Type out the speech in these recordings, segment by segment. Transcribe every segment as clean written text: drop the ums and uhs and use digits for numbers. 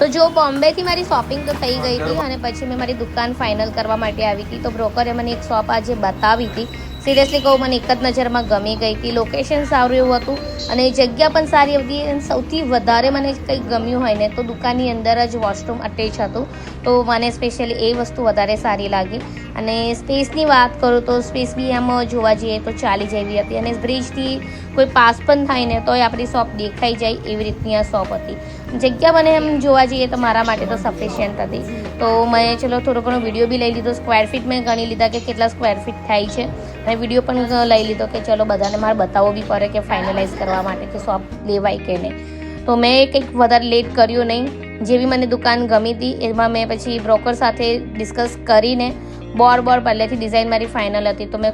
તો જો બોમ્બેથી મારી શોપિંગ તો થઈ ગઈ હતી અને પછી મેં મારી દુકાન ફાઇનલ કરવા માટે આવી હતી. તો બ્રોકરે મને એક શોપ આજે બતાવી હતી. સિરિયસલી કહું, મને એક જ નજરમાં ગમી ગઈ હતી. લોકેશન સારું એવું હતું અને જગ્યા પણ સારી હતી. અને સૌથી વધારે મને કંઈક ગમ્યું હોય ને તો દુકાનની અંદર જ વોશરૂમ અટેચ હતું. તો મને સ્પેશિયલી એ વસ્તુ વધારે સારી લાગી. અને સ્પેસની વાત કરું તો સ્પેસ બી એમ જોવા જઈએ તો ચાલી જેવી હતી. અને બ્રિજથી કોઈ પાસ પણ થાય ને તોય આપણી શોપ દેખાઈ જાય એવી રીતની આ શોપ હતી. જગ્યા મને એમ જોવા જઈએ તો મારા માટે તો સફિશિયન્ટ હતી. તો મેં ચલો થોડો ઘણો વિડીયો બી લઈ લીધો. સ્ક્વેર ફીટ મેં ગણી લીધા કે કેટલા સ્ક્વેર ફીટ થાય છે. અને વિડીયો પણ લઈ લીધો કે ચલો બધાને મારે બતાવવો બી પડે કે ફાઇનલાઇઝ કરવા માટે કે શોપ લેવાય કે નહીં. તો મેં કંઈક વધારે લેટ કર્યું નહીં. જેવી મને દુકાન ગમી હતી એમાં મેં પછી બ્રોકર સાથે ડિસ્કસ કરીને બોર્ડ પહેલેથી ડિઝાઇન મારી ફાઇનલ હતી. તો મેં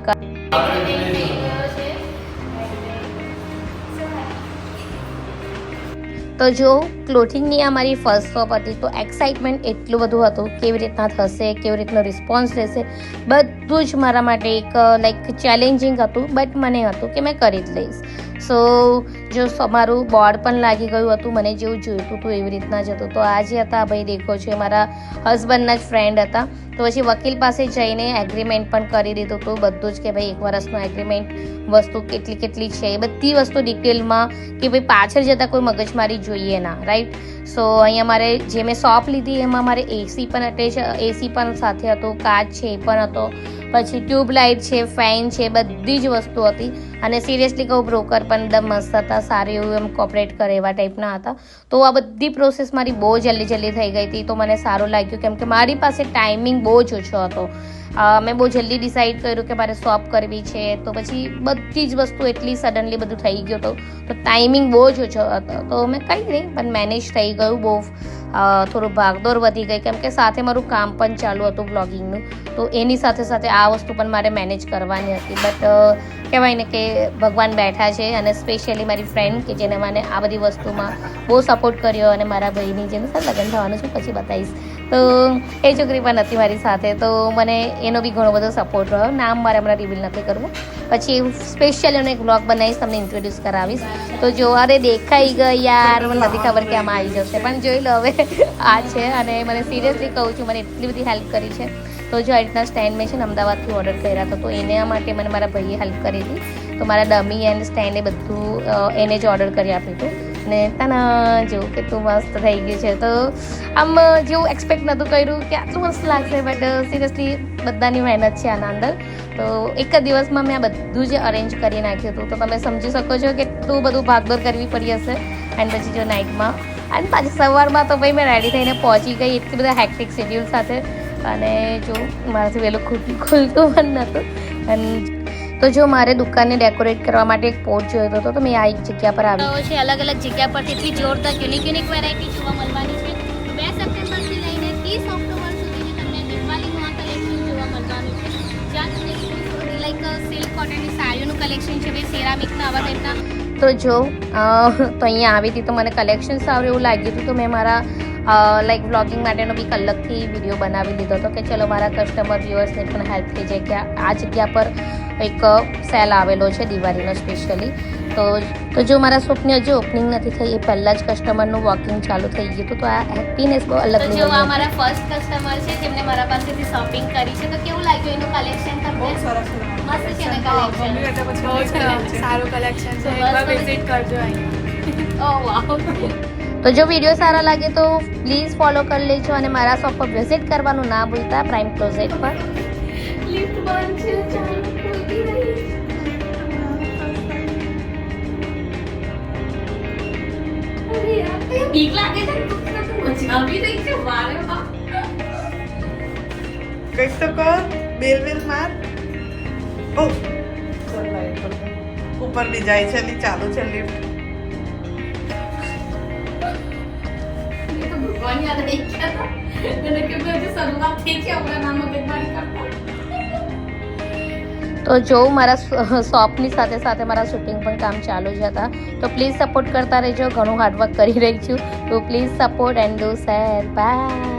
તો જો ક્લોથિંગની આ મારી ફર્સ્ટ શોપ હતી. તો એક્સાઇટમેન્ટ એટલું બધું હતું, કેવી રીતના થશે, કેવી રીતનો રિસ્પોન્સ રહેશે, બધું જ મારા માટે એક લાઈક ચેલેન્જિંગ હતું. બટ મને હતું કે મેં કરી જ લઈશ. સો જો મારું બોર્ડ પણ લાગી ગયું હતું, મને જેવું જોઈતું હતું એવી રીતના જ હતું. તો આ જે હતા ભાઈ દેખો છો, મારા હસબન્ડના જ ફ્રેન્ડ હતા. તો પછી વકીલ પાસે જઈને એગ્રીમેન્ટ પણ કરી દીધું હતું બધું જ, કે ભાઈ 1 વર્ષનું એગ્રીમેન્ટ, વસ્તુ કેટલી છે એ બધી વસ્તુ ડિટેલમાં, કે ભાઈ પાછળ જતાં કોઈ મગજમારી જોઈએ ના, રાઈટ. સો અહીંયા મારે જે મેં શોપ લીધી એમાં મારે એસી પણ અટેચ, એસી પણ સાથે હતું, કાચ છે એ પણ હતો, પછી ટ્યુબલાઇટ છે, ફેન છે, બધી જ વસ્તુ હતી. અને સિરિયસલી કહું, બ્રોકર પણ એકદમ મસ્ત હતા, સારું એવું એમ કોપરેટ કરે એવા ટાઈપના હતા. તો આ બધી પ્રોસેસ મારી બહુ જલ્દી થઈ ગઈ હતી. તો મને સારું લાગ્યું કેમ કે મારી પાસે ટાઈમિંગ બહુ જ ઓછો હતો. મેં બહુ જલ્દી ડિસાઇડ કર્યું કે મારે શોપ કરવી છે. તો પછી બધી જ વસ્તુ એટલી સડનલી બધું થઈ ગયું હતું. તો ટાઈમિંગ બહુ જ ઓછો હતો. તો મેં કંઈ નહીં, પણ મેનેજ થઈ ગયું. બહુ થોડું ભાગદોડ વધી ગઈ કેમ કે સાથે મારું કામ પણ ચાલુ હતું બ્લોગિંગનું. તો એની સાથે આ વસ્તુ પણ મારે મેનેજ કરવાની હતી. બટ કહેવાય ને કે ભગવાન બેઠા છે. અને સ્પેશિયલી મારી ફ્રેન્ડ કે જેને મને આ બધી વસ્તુમાં બહુ સપોર્ટ કર્યો, અને મારા ભાઈની જેનું સર લગ્ન થવાનું છે પછી બતાવીશ. તો એ છોકરી પણ હતી મારી સાથે. તો મને એનો બી ઘણો બધો સપોર્ટ રહ્યો. નામ મારે હમણાં રિવીલ નથી કરવું, પછી સ્પેશિયલી એનો એક બ્લોગ બનાવીશ, તમને ઇન્ટ્રોડ્યુસ કરાવીશ. તો જો અરે દેખાઈ ગઈ યાર, મને નથી ખબર કે આમાં આવી જશે, પણ જોઈ લો હવે આ છે. અને મને સિરિયસલી કહું છું, મને એટલી બધી હેલ્પ કરી છે. તો જો આ રીતના સ્ટેન્ડ મેં છે ને અમદાવાદથી ઓર્ડર કર્યા હતા. તો એના માટે મને મારા ભાઈએ હેલ્પ કરી હતી. તો મારા ડમી એન્ડ સ્ટેન્ડ એ બધું એને જ ઓર્ડર કરી આપ્યું હતું. ને તના જેવું કેટલું મસ્ત થઈ ગયું છે. તો આમ જેવું એક્સપેક્ટ નહોતું કર્યું કે આટલું મસ્ત લાગશે, બટ સિરિયસલી બધાની મહેનત છે આના અંદર. તો એક જ દિવસમાં મેં આ બધું જ અરેન્જ કરી નાખ્યું હતું. તો તમે સમજી શકો છો કે કેટલું બધું ભાગદોડ કરવી પડી હશે. એન્ડ પછી જો નાઇટમાં અને પાછી સવારમાં તો ભાઈ મેં રેડી થઈને પહોંચી ગઈ એટલી બધા હેક્ટિક શેડ્યુલ સાથે. અને જો મારાથી વહેલું ખુલતું પણ નહોતું. અને તો જો મારે દુકાનને ડેકોરેટ કરવા માટે એક પોટ જોઈતો હતો. તો મેં આ એક જગ્યા પર આવી છે. અલગ અલગ જગ્યા પરથી એટલી જોરદાર યુનિક વેરાયટી જોવા મળવાની છે. 2 સપ્ટેમ્બરથી લઈને 30 ઓક્ટોબર સુધી તમને દિવાળીનું આ કલેક્શન જોવા મળવાનું છે. જ્યાં તમને લાઈક સિલ્ક કોટનની સાડીઓનું કલેક્શન છે, ભાઈ સેરામિકના આવા ટાઈપના. તો જો તો અહીંયા આવી હતી તો મને કલેક્શન સારું એવું લાગ્યું હતું. તો મેં મારા લાઈક વ્લોગિંગ માટેનો બી અલગથી વિડીયો બનાવી લીધો હતો કે ચલો મારા કસ્ટમર વ્યુઅર્સને પણ હેલ્પ થઈ જાય કે આ જગ્યા પર એક સેલ આવેલો છે દિવાળીનો સ્પેશિયલી. તો જો મારા શોપની હજુ ઓપનિંગ નથી થઈ, એ પહેલાં જ કસ્ટમરનું વોકિંગ ચાલુ થઈ ગયું હતું. તો આ હેપીનેસ બહુ અલગ છે. જો આ મારા ફર્સ્ટ કસ્ટમર છે જેમને મારા પાસેથી શોપિંગ કરી છે. તો કેવું લાગ્યું એનું કલેક્શન તમને? બહુ સરસ મસ્ત છે ને કલેક્શન, સારું કલેક્શન છે. એકવાર વિઝિટ કરજો અહીંયા. ઓ વાવ. તો જો વિડીયો સારા લાગે તો પ્લીઝ ફોલો કરી લેજો અને મારા શોપ પર વિઝિટ કરવાનું ના ભૂલતા, પ્રાઇમ ક્લોઝેટ પર. લિફ્ટ બંધ છે, ચાલુ ખોલતી રહી. અરે યાર બીક લાગે છે, મજા આવી રહી છે. વારે વાહ, કંઈક તો કર, બેલ માર. ઓ ચલ લાઈટ ઉપર બી જાય છે, ની ચાલુ છે લિફ્ટ. તો જો મારા શોપની સાથે સાથે મારા શૂટિંગ પણ કામ ચાલુ જ હતા. તો પ્લીઝ સપોર્ટ કરતા રહેજો. ઘણું હાર્ડવર્ક કરી રહી છું. તો please support and do share. By.